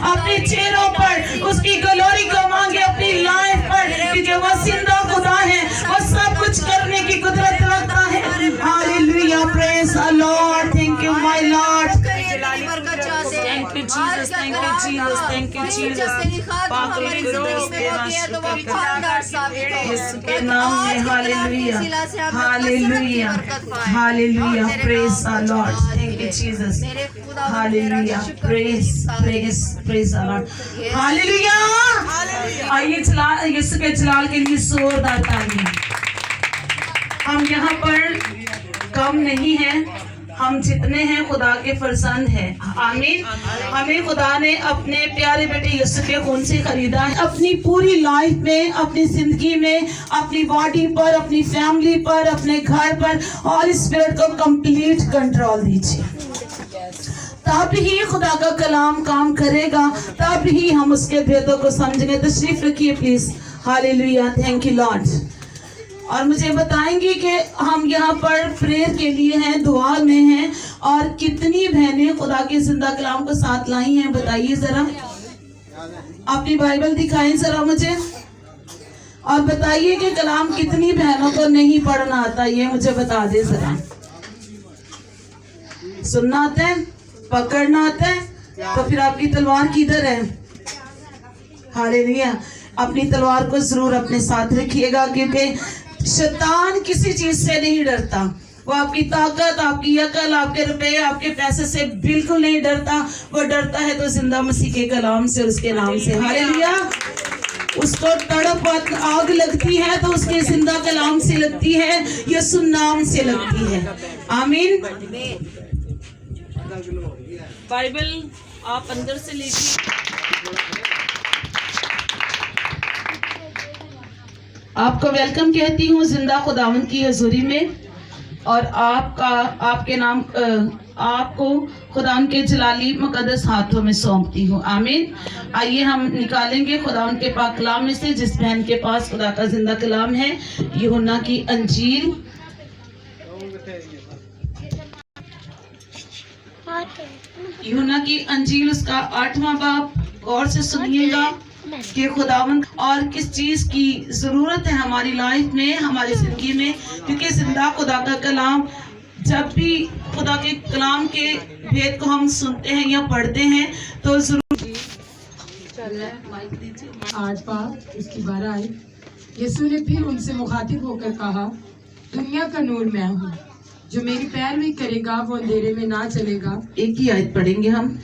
अपने चेहरों पर उसकी ग्लोरी को मांगे, अपनी लाइफ पर, क्योंकि वो जिंदा खुदा है, वो सब कुछ करने की कुदरत रखता है। Hallelujah, praise the Lord, thank you my Lord, thank you Jesus, thank you Jesus, thank you Jesus. पाक यीशु के नाम में hallelujah, hallelujah, hallelujah, praise the Lord, thank you Jesus, hallelujah, praise praise praise the Lord, hallelujah. आइए यीशु के जलाल के लिए जोरदार तालियां। हम यहाँ पर कम नहीं हैं, हम जितने हैं खुदा के फरजंद हैं। आमीन। हमें खुदा ने अपने प्यारे बेटे यीशु के खून से खरीदा है। अपनी पूरी लाइफ में, अपनी जिंदगी में, अपनी बॉडी पर, अपनी फैमिली पर, अपने घर पर और स्पिरिट को कंप्लीट कंट्रोल दीजिए, तब ही खुदा का कलाम काम करेगा, तब ही हम उसके भेदों को समझेंगे। तशरीफ रखिए please. Hallelujah, thank you Lord. और मुझे बताएंगे कि हम यहाँ पर प्रेयर के लिए हैं, दुआ में हैं, और कितनी बहनें खुदा के जिंदा कलाम को साथ लाई हैं, बताइए जरा। अपनी बाइबल दिखाएं जरा मुझे, और बताइए कि कलाम कितनी बहनों को नहीं पढ़ना आता, ये मुझे बता दे जरा। सुनना आता है, पकड़ना आता है, तो फिर आपकी तलवार किधर है? हालेलुया। अपनी तलवार को जरूर अपने साथ रखिएगा, क्योंकि शैतान किसी चीज से नहीं डरता। वो आपकी ताकत, आपकी अकल, आपके रुपए, आपके पैसे से बिल्कुल नहीं डरता। वो डरता है तो जिंदा मसीह के कलाम से, उसके नाम से। हालेलुया। उसको तड़प आग लगती है तो उसके जिंदा कलाम से लगती है, यीशु नाम से लगती है। आमीन। बाइबल आप अंदर से लीजिए। आपको वेलकम कहती हूँ जिंदा खुदावंद की हजूरी में, और आपके नाम आपको खुदावंद के जलाली मुकद्दस हाथों में सौंपती हूँ। आमीन। आइए हम निकालेंगे खुदावंद के पाक कलाम में से, जिस बहन के पास खुदा का जिंदा कलाम है, यूहन्ना की अंजील, यूहन्ना की अंजील उसका 8वां बाब। गौर से सुनिएगा कि खुदावंद और किस चीज की जरूरत है हमारी लाइफ में, हमारी जिंदगी में, क्योंकि जिंदा खुदा का कलाम, जब भी खुदा के कलाम के भेद को हम सुनते हैं या पढ़ते हैं तो जरूर। आज बात इसकी 12 आई। यीशु ने फिर उनसे मुखातिब होकर कहा, दुनिया का नूर मैं हूँ, जो मेरी पैरवी करेगा वो अंधेरे में ना चलेगा। एक ही आयत पढ़ेंगे हम।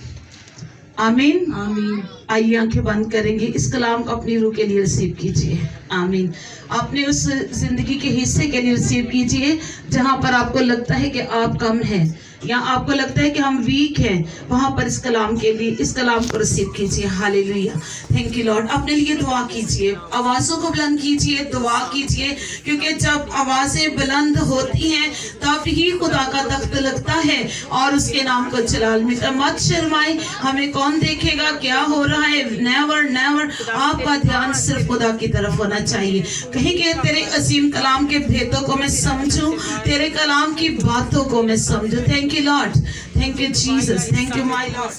आमीन, आमीन। आइए आंखें बंद करेंगे, इस कलाम को अपनी रूह के लिए रिसीव कीजिए। आमीन। अपने उस जिंदगी के हिस्से के लिए रिसीव कीजिए जहां पर आपको लगता है कि आप कम हैं, या आपको लगता है कि हम वीक हैं, वहां पर इस कलाम के लिए, इस कलाम को रिसीव कीजिए। Hallelujah, thank you Lord. अपने लिए दुआ कीजिए, आवाजों को बुलंद कीजिए, दुआ कीजिए, क्योंकि जब आवाजें बुलंद होती हैं तब ही खुदा का तख्त लगता है और उसके नाम को जलाल मिलता। मत शर्माए, हमें कौन देखेगा, क्या हो रहा है, नेवर नेवर। आपका ध्यान सिर्फ खुदा की तरफ होना चाहिए। कहीं कि तेरे अजीम कलाम के भेदों को मैं समझूं, तेरे कलाम की बातों को मैं समझूं। Thank you Lord, thank you Jesus, thank you my Lord.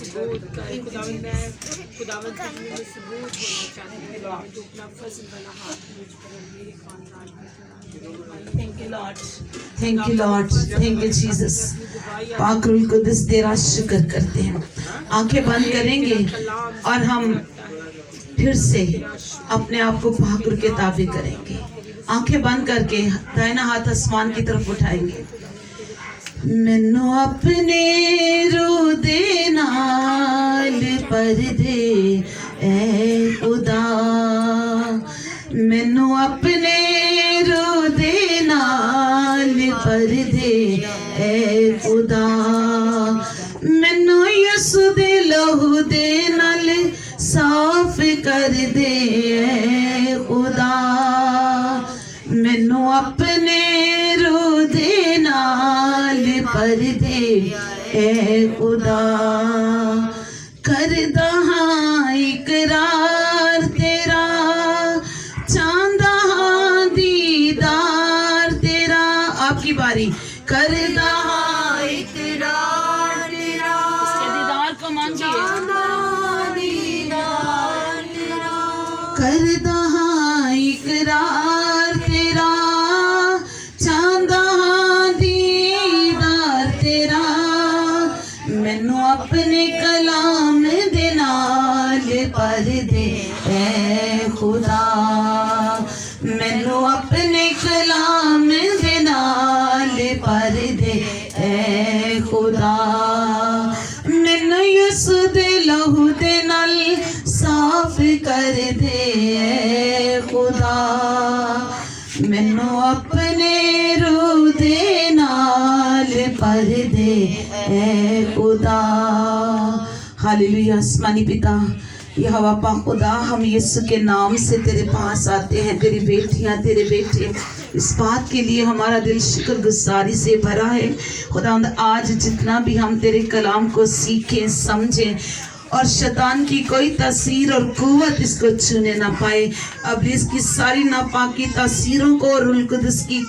Thank you Lord, thank you Lord, thank you Jesus. पाक रूह कुद्दुस तेरा शुक्र करते हैं। आंखें बंद करेंगे और हम फिर से अपने आप को पाक रूह के ताबे करेंगे। आंखें बंद करके दाहिना हाथ आसमान की तरफ उठाएंगे। मैनू अपने रूह दे नाल पर दे ऐ खुदा, मैनू अपने रूह दे नाल पर दे ऐ खुदा, मैनू यसु दे लहू दे नाल साफ कर दे ऐ खुदा, मैनू अपने रूह दे नाल पर दे ऐ खुदा, करदा हां इकरार तेरा, चांदा हां दीदार तेरा। आपकी बारी। करदा हां इकरार तेरा, इसके दीदार को मांगिए। मैनू अपने कलाम दे नाल भर दे ऐ खुदा, मैनू अपने कलाम दे नाल भर दे ऐ खुदा, मैनू यसू दे लहू दे नाल साफ कर दे ऐ खुदा, मैनू अपने रूह दे नाल भर दे ऐ खुदा। हालेलुया। आसमानी पिता यहोवा पाक खुदा, हम यीशु के नाम से तेरे पास आते हैं। तेरी बेटियां, तेरे बेटे, इस बात के लिए हमारा दिल शुक्रगुजारी से भरा है खुदा। आज जितना भी हम तेरे कलाम को सीखें, समझें और शैतान की कोई तासीर और कुव्वत इसको छूने ना पाए। अब इसकी सारी नापाकी तासीरों को रूह कुदस की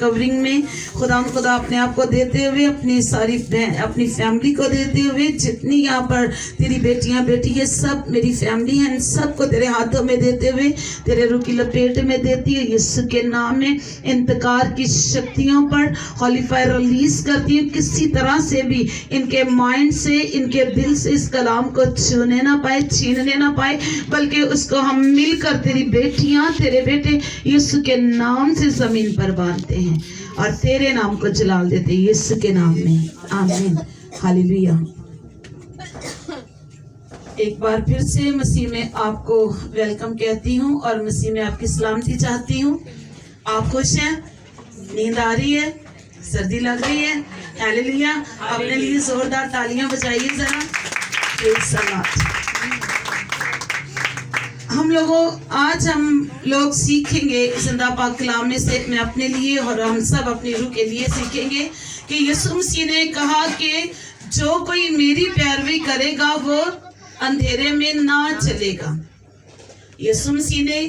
कवरिंग में खुदा अपने आप को देते हुए, अपनी सारी अपनी फैमिली को देते हुए, जितनी यहाँ पर तेरी बेटियां बेटी है, सब मेरी फैमिली है, इन सबको तेरे हाथों में देते हुए तेरे रूह की लपेट में देती है। यीशु के नाम में इंतकार की शक्तियों पर हॉली फायर रिलीज करती है। किसी तरह से भी इनके माइंड से, इनके दिल से इस कलाम को छूने ना पाए, छीनने ना पाए, बल्कि उसको हम मिलकर तेरी बेटियां, तेरे बेटे यीशु के नाम से जमीन पर बांधते हैं और तेरे नाम को जलाल देते हैं यीशु के नाम में। आमीन। हालेलुया। एक बार फिर से मसीह में आपको वेलकम कहती हूँ और मसीह में आपकी सलामती चाहती हूँ। आप खुश हैं? नींद आ रही है? सर्दी लग रही है? हालेलुया। अपने लिए जोरदार तालियां बजाइए जरा। आज हम लोग सीखेंगे जिंदा पाक कलाम में से, मैं अपने लिए और हम सब अपनी रूह के लिए सीखेंगे कि यीशु मसीह ने कहा कि जो कोई मेरी पैरवी करेगा वो अंधेरे में ना चलेगा। यीशु मसीह ने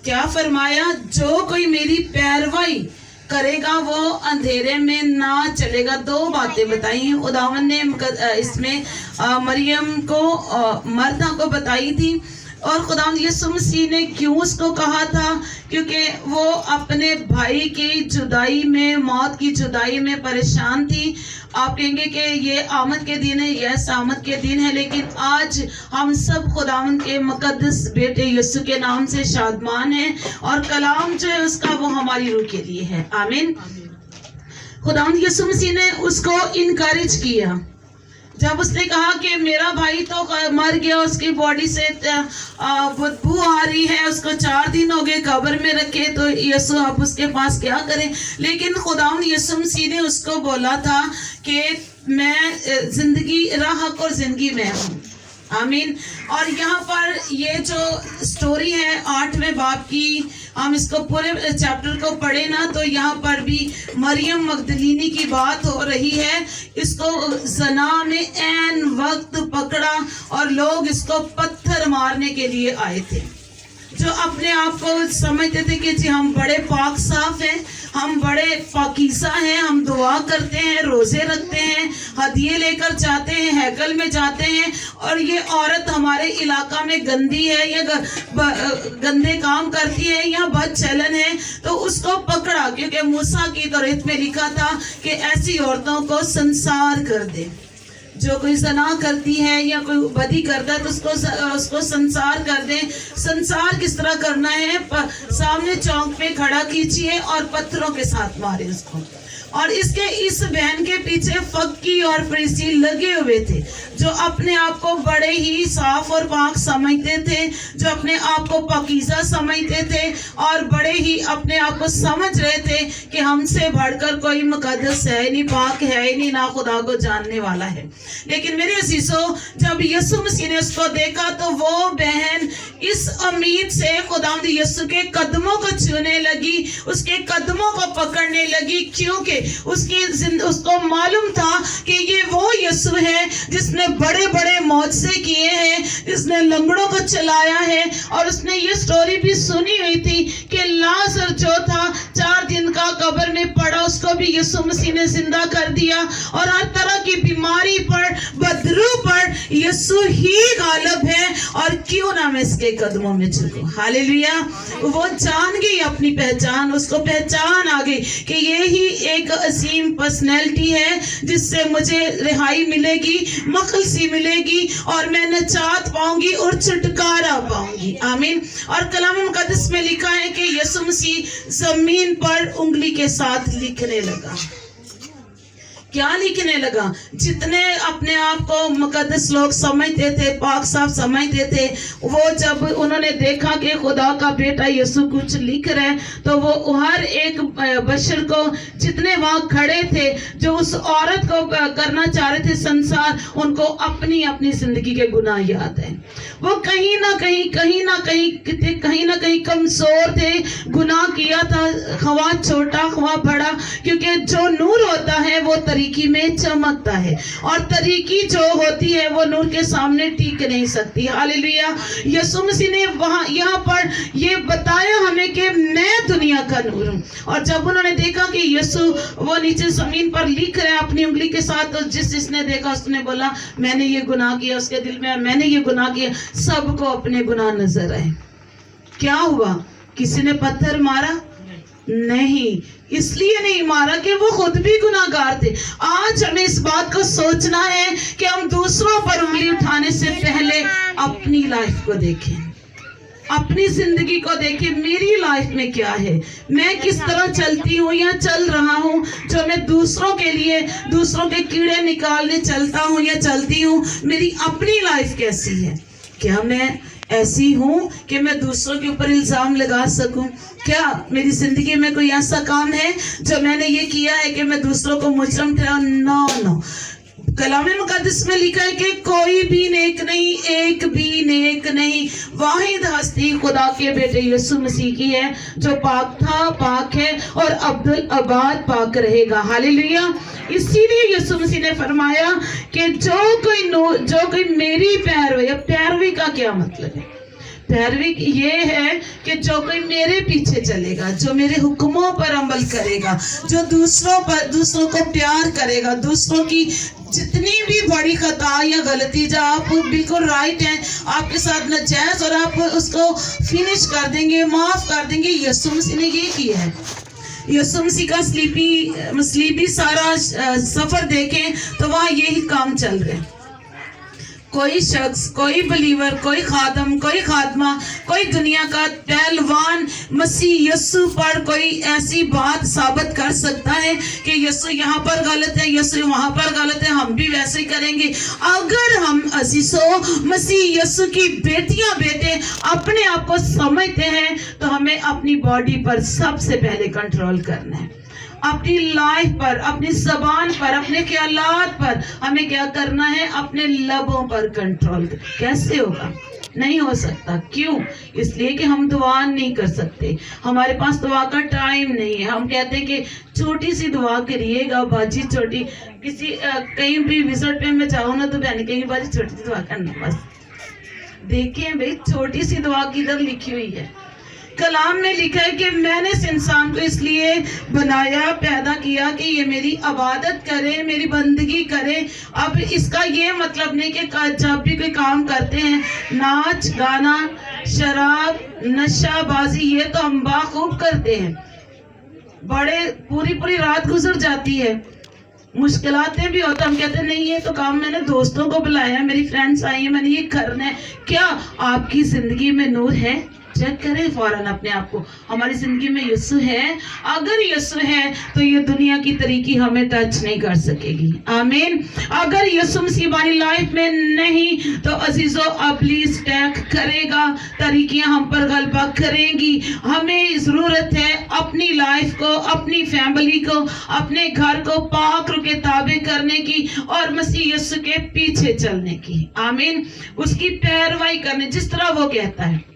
क्या फरमाया? जो कोई मेरी पैरवाई करेगा वो अंधेरे में ना चलेगा। दो बातें बताई हैं। खुदावन ने इसमें मरियम को, मर्दा को बताई थी। और खुदावन यीशु मसीह ने क्यों उसको कहा था? क्योंकि वो अपने भाई की जुदाई में, मौत की जुदाई में परेशान थी। आप कहेंगे कि ये आमद के दिन है, यस आमद के दिन है, लेकिन आज हम सब खुदावन के मुकद्दस बेटे यीशु के नाम से शादमान हैं और कलाम जो है उसका वो हमारी रूह के लिए है। आमीन। खुदावन यीशु मसीह ने उसको इनकरेज किया जब उसने कहा कि मेरा भाई तो मर गया, उसकी बॉडी से बदबू आ रही है, उसको 4 दिन हो गए कब्र में रखे, तो यीशु आप उसके पास क्या करें? लेकिन खुदावंद यीशु मसीह ने उसको बोला था कि मैं जिंदगी, राह और जिंदगी में हूँ। आमीन। और यहाँ पर ये जो स्टोरी है 8वें बाब की, हम इसको पूरे चैप्टर को पढ़े ना तो यहाँ पर भी मरियम मगदलीनी की बात हो रही है। इसको जना ने ऐन वक्त पकड़ा और लोग इसको पत्थर मारने के लिए आए थे, जो अपने आप को समझते थे कि जी हम बड़े पाक साफ हैं, हम बड़े पाकीज़ा हैं, हम दुआ करते हैं, रोजे रखते हैं, हदिये लेकर जाते हैं, हैकल में जाते हैं, और ये औरत हमारे इलाका में गंदी है या गंदे काम करती है या बदचलन है, तो उसको पकड़ा। क्योंकि मूसा की तौरात में लिखा था कि ऐसी औरतों को संसार कर दे। जो कोई ज़ना करती है या कोई बदी करता है तो उसको संसार कर दे। संसार किस तरह करना है? सामने चौक पे खड़ा कीजिए और पत्थरों के साथ मारे उसको। और इसके इस बहन के पीछे फक्की और फरीसी लगे हुए थे, जो अपने आप को बड़े ही साफ और पाक समझते थे, जो अपने आप को पाकीज़ा समझते थे और बड़े ही अपने आप को समझ रहे थे कि हमसे बढ़कर कोई मुकद्दस है नहीं, पाक है ही नहीं, ना खुदा को जानने वाला है। लेकिन मेरे अजीजों, जब यीशु मसीह ने उसको देखा तो वो बहन इस उम्मीद से खुदावंद यीशु के कदमों को छूने लगी, उसके कदमों को पकड़ने लगी, क्योंकि उसको मालूम था कि ये वो यीशु है जिसने बड़े बड़े मौजज़े किए हैं, जिसने लंगड़ों को चलाया है। और उसने ये स्टोरी भी सुनी हुई थी कि लाजर जो था 4 दिन का कब्र में पड़ा, उसको भी यीशु मसीह ने जिंदा कर दिया। और हर तरह की बीमारी पर, बदरू पर यीशु ही गालिब है और क्यों ना मैं इसके कदमों में झुकूं। हालेलुया। वो जान गई अपनी पहचान, उसको पहचान आ गई कि ये ही एक असीम पर्सनैलिटी है जिससे मुझे रिहाई मिलेगी, मखलसी मिलेगी और मैं नजात पाऊंगी और छुटकारा पाऊंगी। आमीन। और कलाम मुकद्दस में लिखा है कि यीशु मसीह जमीन पर उंगली के साथ लिखने लगा। क्या लिखने लगा? जितने अपने आप को मुकद्दस लोग समझते थे, पाक साफ समझते थे, वो जब उन्होंने देखा कि खुदा का बेटा यीशु कुछ लिख रहे हैं, तो वो हर एक बशर को, जितने वहां खड़े थे, जो उस औरत को करना चाह रहे थे संसार, उनको अपनी अपनी जिंदगी के गुनाह याद है। वो कहीं ना कहीं कमजोर थे, गुनाह किया था, खवा छोटा खवा बड़ा, क्योंकि जो नूर होता है वो तरीकी में चमकता है और तरीकी जो होती है वो नूर के सामने टिक नहीं सकती। हालेलुया। यीशु मसीह ने यहाँ पर ये बताया हमें कि मैं दुनिया का नूर हूँ। और जब उन्होंने देखा कि यीशु वो नीचे जमीन पर लिख रहे हैं अपनी उंगली के साथ, तो जिसने देखा उसने बोला मैंने ये गुनाह किया, उसके दिल में मैंने ये गुनाह किया। सबको अपने गुनाह नजर आए। क्या हुआ? किसी ने पत्थर मारा? नहीं, इसलिए नहीं मारा कि वो खुद भी गुनाहगार थे। आज हमें इस बात को सोचना है कि हम दूसरों पर उंगली उठाने से पहले अपनी लाइफ को देखें, अपनी जिंदगी को देखें। मेरी लाइफ में क्या है, मैं किस तरह चलती हूँ या चल रहा हूँ, जो मैं दूसरों के लिए दूसरों के कीड़े निकालने चलता हूँ या चलती हूँ। मेरी अपनी लाइफ कैसी है? क्या मैं ऐसी हूँ कि मैं दूसरों के ऊपर इल्जाम लगा सकूं? क्या मेरी जिंदगी में कोई ऐसा काम है जो मैंने ये किया है कि मैं दूसरों को मुजरम ठहराऊं? नो। कलाम मुकद्दस में लिखा है कि कोई भी नेक नहीं, एक भी नेक नहीं। वाहिद हस्ती खुदा के बेटे यीशु मसीह की है, जो पाक था, पाक है और अब्दुल आबाद पाक रहेगा। हालेलुया। इसीलिए यीशु मसीह ने फरमाया कि जो कोई मेरी पैरवी, या पैरवी का क्या मतलब है? पैरवी ये है कि जो कोई मेरे पीछे चलेगा, जो मेरे हुक्मों पर अमल करेगा, जो दूसरों को प्यार करेगा, दूसरों की जितनी भी बड़ी खता या गलती जो आप बिल्कुल राइट है आपके साथ नाजायज, और आप उसको फिनिश कर देंगे, माफ कर देंगे। यीशु मसीह ने ये किया है। यीशु मसीह का स्लीपी सारा सफर देखें तो वहाँ यही काम चल रहे हैं। कोई शख्स, कोई बलीवर, कोई खादम, कोई खादमा, कोई दुनिया का पहलवान मसीह यीशु पर कोई ऐसी बात साबित कर सकता है कि यीशु यहाँ पर गलत है, यीशु वहाँ पर गलत है, हम भी वैसे ही करेंगे। अगर हम अजीजों मसीह यीशु की बेटियां बेटे अपने आप को समझते हैं तो हमें अपनी बॉडी पर सबसे पहले कंट्रोल करना है। अपनी लाइफ पर, अपनी जबान पर, अपने ख्यालात पर हमें क्या करना है? अपने लबों पर कंट्रोल। कैसे होगा? नहीं हो सकता। क्यों? इसलिए कि हम दुआ नहीं कर सकते, हमारे पास दुआ का टाइम नहीं है। हम कहते हैं कि छोटी सी दुआ करिएगा बाजी, छोटी किसी कहीं भी विजिट पे मैं जाऊँ ना तो बहन कहेंगे बाजी छोटी सी दुआ करना। बस देखिए भाई, छोटी सी दुआ किधर लिखी हुई है? कलाम में लिखा है कि मैंने इस इंसान को इसलिए बनाया, पैदा किया कि ये मेरी इबादत करे, मेरी बंदगी करे। अब इसका ये मतलब नहीं कि जब भी कोई काम करते हैं, नाच गाना, शराब, नशाबाजी, ये तो हम बाखूब करते हैं। बड़े पूरी रात गुजर जाती है, मुश्किलातें भी होता, हम कहते हैं नहीं ये तो काम मैंने दोस्तों को बुलाया, मेरी फ्रेंड्स आई है, मैंने ये करना है। क्या आपकी जिंदगी में नूर है? चेक करें फौरन अपने आप को। हमारी जिंदगी में यीशु है? अगर यीशु है तो ये दुनिया की तरीकी हमें टच नहीं कर सकेगी। आमीन। अगर यीशु मसीह हमारी लाइफ में नहीं तो अजीजों अबलीस अटैक करेगा, तरीकियां हम पर गलबा करेंगी। हमें जरूरत है अपनी लाइफ को, अपनी फैमिली को, अपने घर को पाक के ताबे करने की और मसीह यीशु के पीछे चलने की। आमीन। उसकी पैरवाई करने, जिस तरह वो कहता है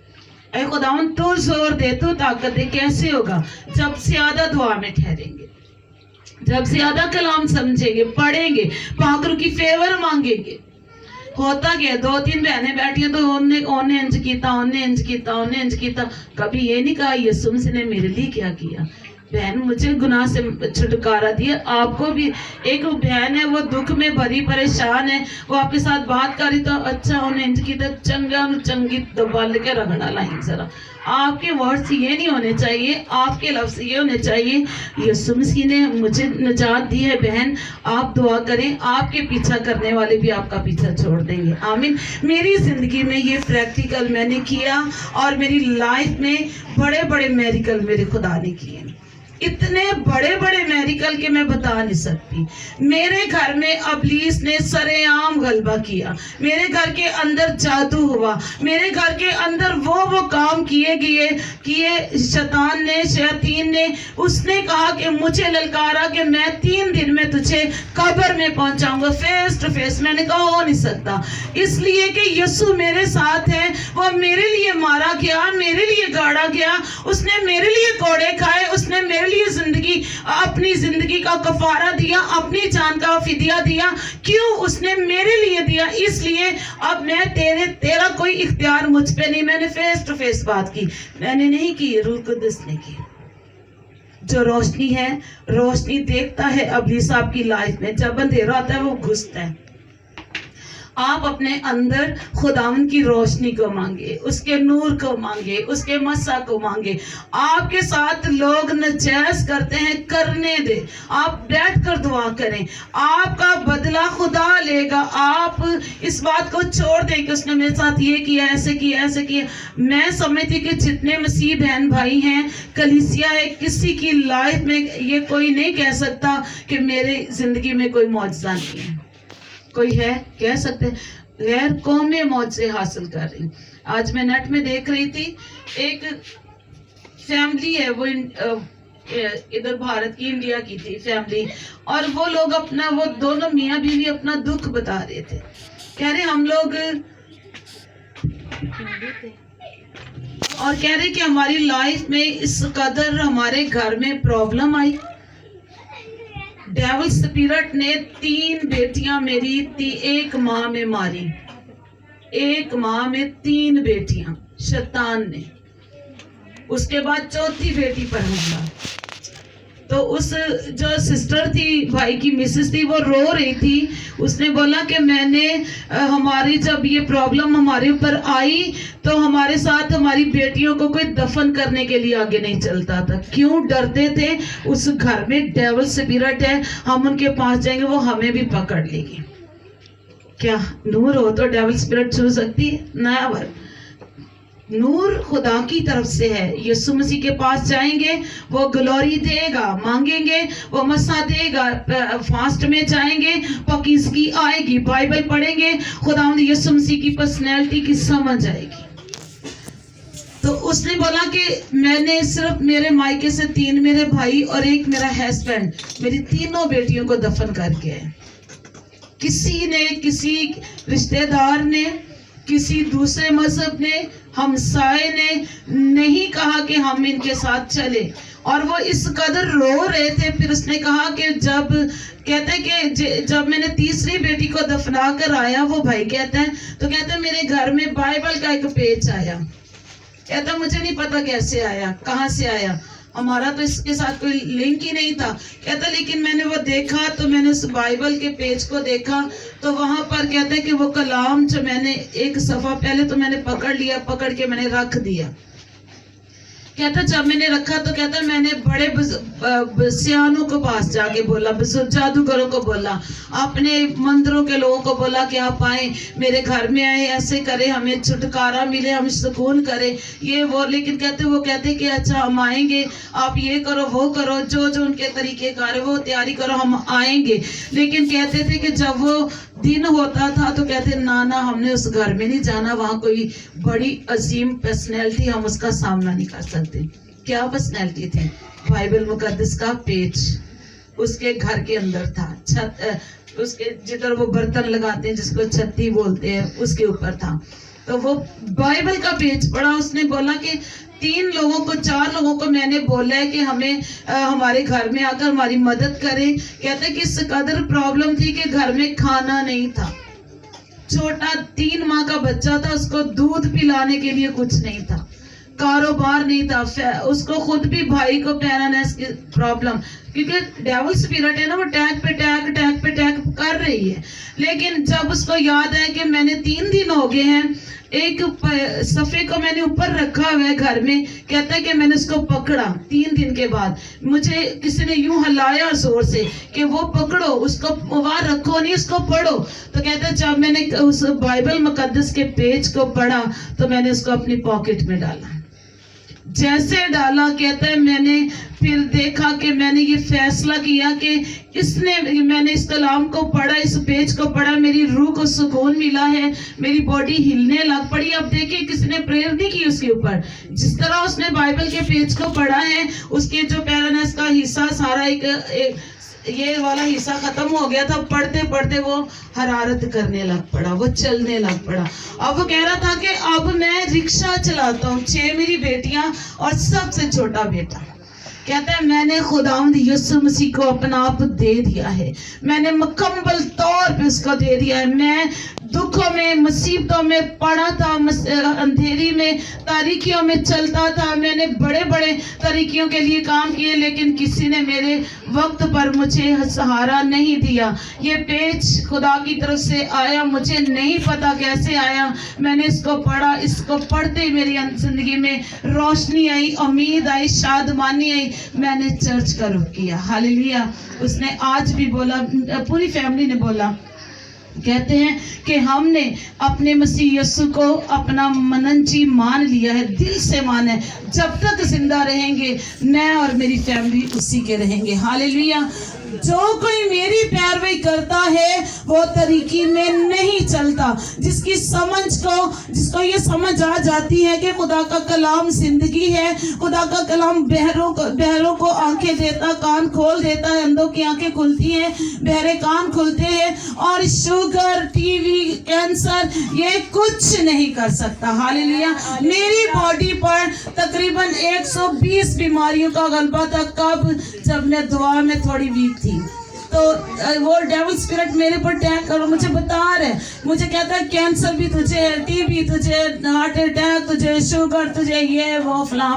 ऐ खुदावन तू जोर दे, तू ताकत दे। कैसे होगा? जब ज्यादा दुआ में ठहरेंगे, जब ज्यादा कलाम समझेंगे, पढ़ेंगे, पाकरू की फेवर मांगेंगे। होता क्या, 2-3 बहनें बैठी हैं तो ओने इंज कीता, ओने इंज कीता, ओने इंज कीता। कभी ये नहीं कहा यीशु मसीह ने मेरे लिए क्या किया। बहन मुझे गुनाह से छुटकारा दिया, आपको भी। एक बहन है वो दुख में भरी परेशान है, वो आपके साथ बात करी तो अच्छा उन्हें इनकी तो चंगी दबाल के रगड़ा लाइन। जरा आपके वर्ड्स ये नहीं होने चाहिए, आपके लफ्ज ये होने चाहिए, यीशु मसीह ने मुझे निजात दी है बहन, आप दुआ करें, आपके पीछा करने वाले भी आपका पीछा छोड़ देंगे। आमीन। मेरी जिंदगी में ये प्रैक्टिकल मैंने किया और मेरी लाइफ में बड़े बड़े मेरिकल मेरे खुदा ने किए, इतने बड़े बड़े मेरिकल के मैं बता नहीं सकती। मेरे घर में अबलीस ने सरेआम गलबा किया, मेरे घर के अंदर जादू हुआ, मेरे घर के अंदर वो काम किए शैतान ने उसने कहा कि मुझे ललकारा कि मैं 3 दिन में तुझे कब्र में पहुंचाऊंगा, फेस टू फेस। मैंने कहा हो नहीं सकता, इसलिए कि यीशु मेरे साथ है, वो मेरे लिए मारा गया, मेरे लिए गाड़ा गया, उसने मेरे लिए कोड़े खाए, उसने मेरे लिए अपनी जिंदगी का कफारा दिया, अपनी जान का फिदिया दिया। क्यों? उसने मेरे लिए दिया, इसलिए अब मैं तेरा कोई इख्तियार मुझ पे नहीं। मैंने फेस टू फेस बात की, मैंने नहीं की, रूह कुद्दुस ने की। जो रोशनी है, रोशनी देखता है अबलीस आपकी लाइफ में, जब अंधेरा होता है वो घुसता है। आप अपने अंदर खुदावन की रोशनी को मांगे, उसके नूर को मांगे, उसके मसा को मांगे। आपके साथ लोग नजायज करते हैं, करने दे, आप बैठ कर दुआ करें, आपका बदला खुदा लेगा। आप इस बात को छोड़ दें कि उसने मेरे साथ ये किया, ऐसे किया, ऐसे किया। मैं समझती कि जितने मसीह बहन भाई हैं, कलीसिया है, किसी की लाइफ में ये कोई नहीं कह सकता कि मेरी जिंदगी में कोई मौजज़ा नहीं है। कोई है कह सकते हैं, गैर कौमें मौजे हासिल कर रही। आज मैं नेट में देख रही थी, एक फैमिली है, वो इधर भारत की, इंडिया की थी फैमिली, और वो लोग अपना, वो दोनों मियाँ बीवी अपना दुख बता रहे थे। कह रहे हम लोग, और कह रहे कि हमारी लाइफ में इस कदर हमारे घर में प्रॉब्लम आई, डेविल स्पिरिट ने 3 बेटियां मेरी 1 माह में मारी, 1 माह में 3 बेटियां शैतान ने। उसके बाद 4थी बेटी पर हमला। तो उस जो सिस्टर थी, भाई की मिसेस थी, वो रो रही थी। उसने बोला कि मैंने हमारी जब ये प्रॉब्लम हमारे ऊपर आई तो हमारे साथ हमारी बेटियों को कोई दफन करने के लिए आगे नहीं चलता था। क्यों? डरते थे उस घर में डेविल स्पिरिट है, हम उनके पास जाएंगे वो हमें भी पकड़ लेगी। क्या नूर हो तो डेविल स्पिरिट छू सकती है? नया वर्ग नूर खुदा की तरफ से है। यीशु मसीह के पास जाएंगे, वो ग्लोरी देगा, मांगेंगे वो मसा देगा, फास्ट में जाएंगे, पाकीज़गी आएगी, बाइबल पढ़ेंगे, खुदावंद यीशु मसीह की पर्सनैलिटी की समझ आएगी। तो उसने बोला कि मैंने सिर्फ मेरे मायके से 3 मेरे भाई और 1 मेरा हस्बैंड, मेरी 3 बेटियों को दफन करके है। किसी ने, किसी रिश्तेदार ने, किसी दूसरे मजहब ने, हमसाए ने नहीं कहा कि हम इनके साथ चले, और वो इस कदर रो रहे थे। फिर उसने कहा कि जब कहते हैं कि जब मैंने 3री बेटी को दफना कर आया, वो भाई कहते हैं, तो कहते हैं मेरे घर में बाइबल का एक पेज आया। कहता मुझे नहीं पता कैसे आया, कहाँ से आया, हमारा तो इसके साथ कोई लिंक ही नहीं था। कहता लेकिन मैंने वो देखा, तो मैंने उस बाइबल के पेज को देखा, तो वहां पर कहते हैं कि वो कलाम जो मैंने एक सफा पहले तो मैंने पकड़ लिया, पकड़ के मैंने रख दिया। कहता जब मैंने रखा तो कहता मैंने बड़े सियानों को पास जाके बोला, जादूगरों को बोला, अपने मंदिरों के लोगों को बोला कि आप आए, मेरे घर में आए, ऐसे करें, हमें छुटकारा मिले, हम सुकून करें, ये वो। लेकिन वो कहते कि अच्छा हम आएंगे, आप ये करो वो करो, जो जो उनके तरीके कार वो तैयारी करो, हम आएंगे। लेकिन कहते थे कि जब वो दिन होता था तो कहते ना हमने उस घर में नहीं जाना, वहां कोई बड़ी अजीम पर्सनैलिटी, हम उसका सामना नहीं कर सकते। क्या पर्सनैलिटी थी? बाइबल मुकद्दस का पेज उसके घर के अंदर था, छत उसके जिधर वो बर्तन लगाते हैं जिसको छत्ती बोलते हैं, उसके ऊपर था। तो वो बाइबल का पेज पढ़ा, उसने बोला कि 3 लोगों को 4 लोगों को मैंने बोला है कि हमें हमारे घर में आकर हमारी मदद करें। कहते कि इस कदर प्रॉब्लम थी कि घर में खाना नहीं था, छोटा 3 माह का बच्चा था, उसको दूध पिलाने के लिए कुछ नहीं था, कारोबार नहीं था, उसको खुद भी भाई को पैरालिसिस की प्रॉब्लम, क्योंकि डेविल स्पिरिट है ना, वो टैग पे टैग कर रही है। लेकिन जब उसको याद है कि मैंने 3 दिन हो गए हैं, एक सफ़े को मैंने ऊपर रखा हुआ है घर में, कहता है कि मैंने उसको पकड़ा 3 दिन के बाद, मुझे किसी ने यूं हिलाया जोर से कि वो पकड़ो, उसको वहां रखो नहीं, उसको पढ़ो। तो कहता है जब मैंने उस बाइबल मुकद्दस के पेज को पढ़ा तो मैंने उसको अपनी पॉकेट में डाला। जैसे डाला, कहता है मैंने फिर देखा कि मैंने ये फैसला किया कि मैंने इस कलाम को पढ़ा, इस पेज को पढ़ा, मेरी रूह को सुकून मिला है, मेरी बॉडी हिलने लग पड़ी। अब देखिए किसी ने प्रेयर नहीं की उसके ऊपर, जिस तरह उसने बाइबल के पेज को पढ़ा है, उसके जो पैरालिसिस का हिस्सा सारा एक ये वाला हिस्सा खत्म हो गया था। पढ़ते पढ़ते वो हरारत करने लग पड़ा, वो चलने लग पड़ा। अब वो कह रहा था कि अब मैं रिक्शा चलाता हूँ, 6 मेरी बेटियां और सबसे छोटा बेटा। कहता है मैंने खुदावंद यीशु मसीह को अपना आप दे दिया है, मैंने मुकम्मल तौर पे उसको दे दिया है। मैं दुखों में, मुसीबतों में पड़ा था, अंधेरी में, तारीकियों में चलता था, मैंने बड़े बड़े तारीकियों के लिए काम किए, लेकिन किसी ने मेरे वक्त पर मुझे सहारा नहीं दिया। ये पेज खुदा की तरफ से आया, मुझे नहीं पता कैसे आया, मैंने इसको पढ़ा, इसको पढ़ते ही मेरी जिंदगी में रोशनी आई, उम्मीद आई, शादमानी आई, मैंने चर्च का रुख किया। हालेलुया। उसने आज भी बोला, पूरी फैमिली ने बोला, कहते हैं कि हमने अपने मसीह यीशु को अपना मनन जी मान लिया है, दिल से माना है, जब तक जिंदा रहेंगे मैं और मेरी फैमिली उसी के रहेंगे। हालेलुया। जो कोई मेरी पैरवी करता है वो तरीकी में नहीं चलता। जिसको ये समझ आ जाती है कि खुदा का कलाम जिंदगी है, खुदा का कलाम बहरों को आंखें देता, कान खोल देता है, अंधों की आंखें खुलती हैं, बहरे कान खुलते हैं, और शुगर, टीवी, कैंसर ये कुछ नहीं कर सकता। हालेलुया। मेरी बॉडी पर तकरीबन 120 बीमारियों का गलबा था। कब? जब मैं दुआ में थोड़ी वीक थी। तो वो डेविल स्पिरिट मेरे पर अटैक करो, मुझे बता रहे, मुझे कहता है कैंसर भी तुझे है, टीबी तुझे, हार्ट अटैक तुझे, शुगर तुझे, ये वो फला।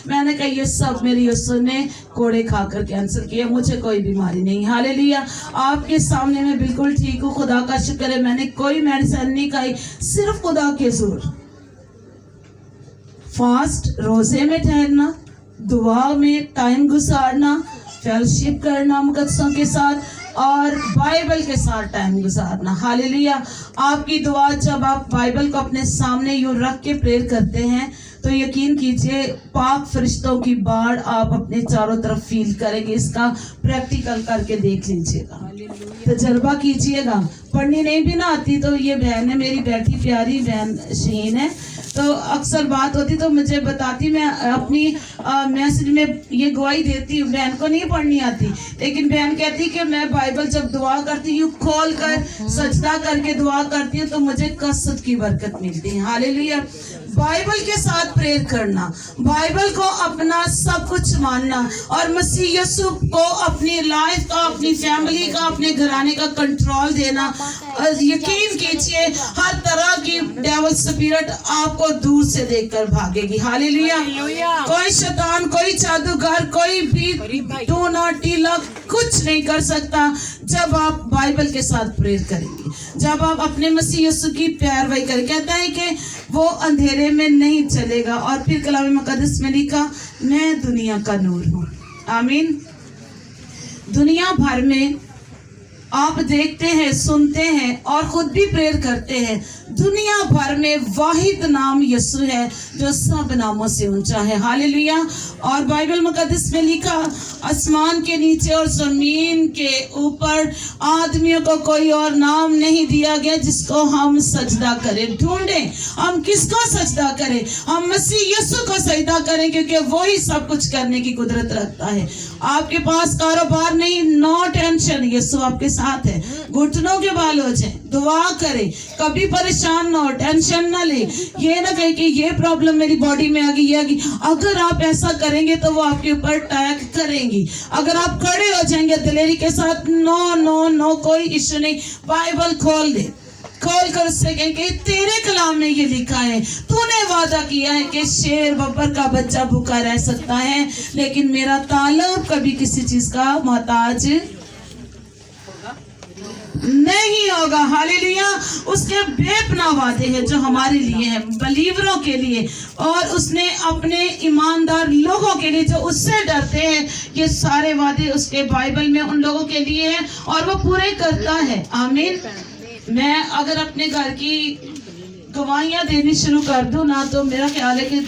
मैंने कहा ये सब मेरी यीशु ने कोड़े खाकर कैंसर किया, मुझे कोई बीमारी नहीं। हालेलुया। आपके सामने मैं बिल्कुल ठीक हूँ, खुदा का शुक्र है। मैंने कोई मेडिसिन नहीं खाई, सिर्फ खुदा के जोर, फास्ट, रोजे में ठहरना, दुआ में टाइम गुजारना, फेलोशिप करना मुकद्दसों के साथ, और बाइबल के साथ टाइम गुजारना। हालेलुया। आपकी दुआ जब आप बाइबल को अपने सामने यूं रख के प्रेयर करते हैं तो यकीन कीजिए पाक फरिश्तों की बाढ़ आप अपने चारों तरफ फील करेंगे। इसका प्रैक्टिकल करके देख लीजिएगा, तजर्बा कीजिएगा। पढ़नी नहीं भी ना आती तो ये बहन है मेरी, बैठी प्यारी बहन शहीन है, तो अक्सर बात होती तो मुझे बताती, मैं अपनी मैसेज में ये गवाही देती हूँ। बहन को नहीं पढ़नी आती, लेकिन बहन कहती कि मैं बाइबल जब दुआ करती हूँ, खोल कर सजदा करके दुआ करती हूँ, तो मुझे कसरत की बरकत मिलती है। हालेलुया। बाइबल के साथ प्रेयर करना, बाइबल को अपना सब कुछ मानना, और मसीह यीशु को अपनी लाइफ का, अपनी फैमिली का, अपने घराने का कंट्रोल देना। यकीन कीजिए हर तरह की डेविल स्पिरिट आपको दूर से देखकर भागेगी। हालेलुया। कोई शैतान, कोई जादूगर, कोई भी टोना टीला कुछ नहीं कर सकता जब आप बाइबल के साथ प्रेयर करेंगे, जब आप अपने मसीह यीशु की पैरवी करें। कहता है कि वो अंधेरे में नहीं चलेगा, और फिर कलाम मुकद्दस में लिखा, मैं दुनिया का नूर हूँ। आमीन। दुनिया भर में आप देखते हैं, सुनते हैं और खुद भी प्रेयर करते हैं, दुनिया भर में वाहिद नाम यीशु है जो सब नामों से ऊंचा है। हालेलुया। और बाइबल मुकद्दस में लिखा, आसमान के नीचे और जमीन के ऊपर आदमियों को कोई और नाम नहीं दिया गया जिसको हम सजदा करें। ढूंढें हम किसको सजदा करें? हम मसीह यीशु को सजदा करें, क्योंकि वो ही सब कुछ करने की कुदरत रखता है। आपके पास कारोबार नहीं, नो टेंशन, यीशु आपके साथ है। घुटनों के बाल हो जाए, दुआ करें, कभी परेशान ना हो, टेंशन ना ले, ये ना कहे कि ये प्रॉब्लम मेरी बॉडी में आ गई। अगर आप ऐसा करेंगे तो वो आपके ऊपर अटैक करेंगी। अगर आप खड़े हो जाएंगे दिलेरी के साथ, नो नो नो, कोई इश्यू नहीं, बाइबल खोल दे, खोल कर उससे कहें कि तेरे कलाम में ये लिखा है, तूने वादा किया है कि शेर बब्बर का बच्चा भूखा रह सकता है, लेकिन मेरा तालब कभी किसी चीज का मोहताज नहीं होगा। हालेलुया। उसके बेपनाह वादे हैं जो हमारे लिए हैं, बलीवरों के लिए, और उसने अपने ईमानदार लोगों के लिए जो उससे डरते हैं, ये सारे वादे उसके बाइबल में उन लोगों के लिए हैं और वो पूरे करता है। आमीन। मैं अगर अपने घर की गवाहियां देनी शुरू कर दूं ना, तो मेरा ख्याल है कि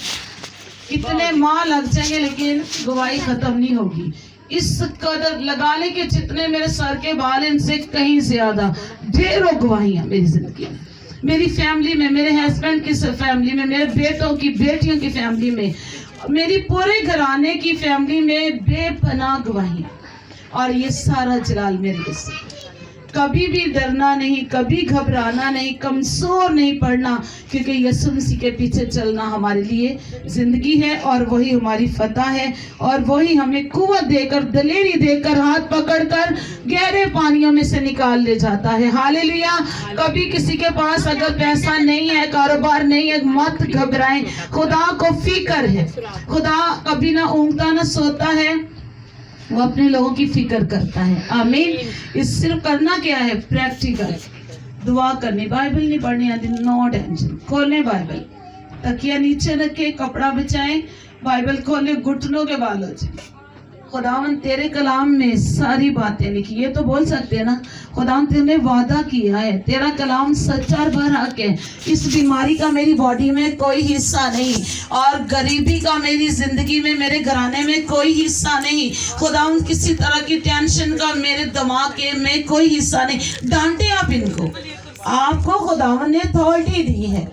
कितने माह लग जाएंगे, लेकिन गवाही खत्म नहीं होगी। इस कदर लगा ले कि जितने मेरे सर के बाल, इनसे कहीं ज्यादा ढेरों गवाहियां मेरी जिंदगी में, मेरी फैमिली में, मेरे हस्बैंड की फैमिली में, मेरे बेटों की बेटियों की फैमिली में, मेरी पूरे घराने की फैमिली में बेपनाह गवाहियां, और ये सारा जलाल मेरे लिए। कभी भी डरना नहीं, कभी घबराना नहीं, कमजोर नहीं पड़ना, क्योंकि यीशु मसीह के पीछे चलना हमारे लिए जिंदगी है और वही हमारी फतह है, और वही हमें कुव्वत देकर, दलेरी देकर, हाथ पकड़कर गहरे पानियों में से निकाल ले जाता है। हालेलुया। कभी किसी के पास अगर पैसा नहीं है, कारोबार नहीं है, मत घबराएं। खुदा को फिक्र है। खुदा कभी ना ऊँगता ना सोता है, वो अपने लोगों की फिक्र करता है। आमीन। इस सिर्फ करना क्या है? प्रैक्टिकल दुआ करनी, बाइबल नहीं पढ़नी आती, नो टेंशन। खोलें बाइबल, तकिया नीचे रखे, कपड़ा बिछाएं, बाइबल खोले, घुटनों के बाल हो जाए। खुदावन तेरे कलाम में सारी बातें लिखी, ये तो बोल सकते हैं ना, खुदावन तूने वादा किया है, तेरा कलाम सच्चा और बरहक है। इस बीमारी का मेरी बॉडी में कोई हिस्सा नहीं, और गरीबी का मेरी जिंदगी में, मेरे घराने में कोई हिस्सा नहीं। खुदावन किसी तरह की टेंशन का मेरे दिमाग में कोई हिस्सा नहीं। डांटे आप इनको, आपको खुदावन ने अथॉरिटी दी है,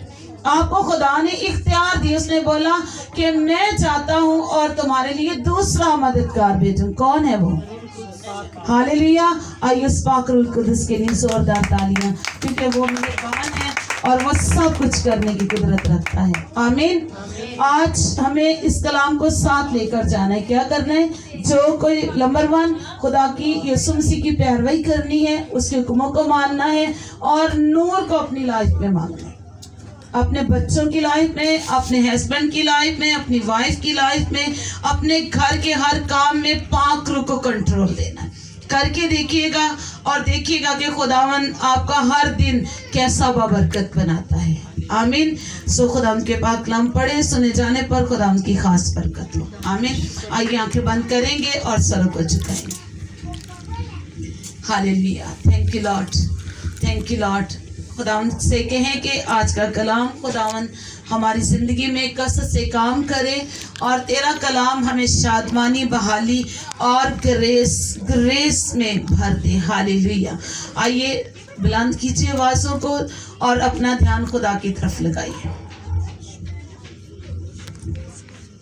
आपको खुदा ने इख्तियार दी। उसने बोला कि मैं चाहता हूं और तुम्हारे लिए दूसरा मददगार भेजूं। कौन है वो? हालेलुया। आइए उस पाक रूह कुदस के लिए जोरदार तालियां, क्योंकि वो मेहरबान है और वो सब कुछ करने की कुदरत रखता है। आमीन। आज हमें इस कलाम को साथ लेकर जाना है। क्या करना है? जो कोई नंबर 1 खुदा की, यीशु मसीह की पैरवी करनी है, उसके हुक्मों को मानना है और नूर को अपनी लाइफ में मानना है, अपने बच्चों की लाइफ में, अपने हस्बैंड की लाइफ में, अपनी वाइफ की लाइफ में, अपने घर के हर काम में पाक रूह को कंट्रोल देना है। करके देखिएगा और देखिएगा कि खुदावन आपका हर दिन कैसा बाबरकत बनाता है। आमीन। सो खुदा के पाक कलाम पढ़े, सुने जाने पर खुदा की खास बरकत लो। आमीन। आइए आंखें बंद करेंगे और सरों को झुकाएंगे। Hallelujah. Thank you Lord, thank you Lord. खुदावन से कहें कि आज का कलाम खुदावन हमारी ज़िंदगी में कसरत से काम करे, और तेरा कलाम हमें शादमानी, बहाली और ग्रेस में भर दे। हालेलुया। आइए बुलंद कीजिए आवाज़ों को और अपना ध्यान खुदा की तरफ लगाइए।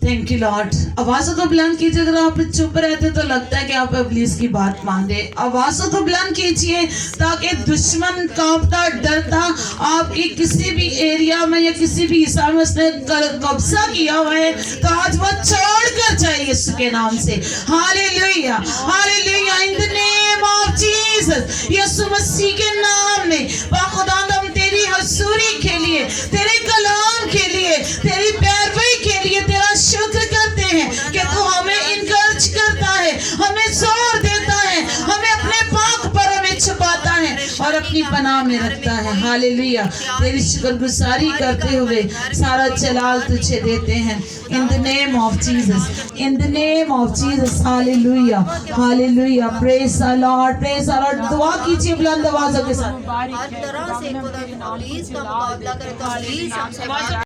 Thank you Lord. आवाज़ों को बुलंद कीजिए। अगर आप चुप रहते तो लगता है कि आप इब्लीस की बात मान रहे। आवाज़ों को बुलंद कीजिए ताकि दुश्मन कांपता, डरता, आपकी किसी भी एरिया में या किसी भी हिस्सा में उसने कब्जा किया हुआ है, तो आज वो छोड़ कर जाए यीशु के नाम से। Hallelujah, hallelujah. In the name of Jesus, यीशु मसीह के नाम में खुदा हम तेरी हजूरी के लिए, तेरे कलाम के लिए, तेरी पैरवी के लिए तेरा शुक्र करते हैं कि तू हमें इनकरेज करता है, हमें जोर देता है, हमें अपने पाक पर में छुपाता है और अपनी पनाह में रखता है। हालेलुया। तेरी शुक्रगुजारी करते हुए सारा जलाल तुझे देते हैं। इन the name of Jesus, in the name of Jesus. Hallelujah, hallelujah. Praise the Lord, praise the Lord. दुआ कीजिए बुलंद आवाज़ों के साथ। हर तरह से खुदा प्लीज का मुकाबला करे, तो प्लीज हमसे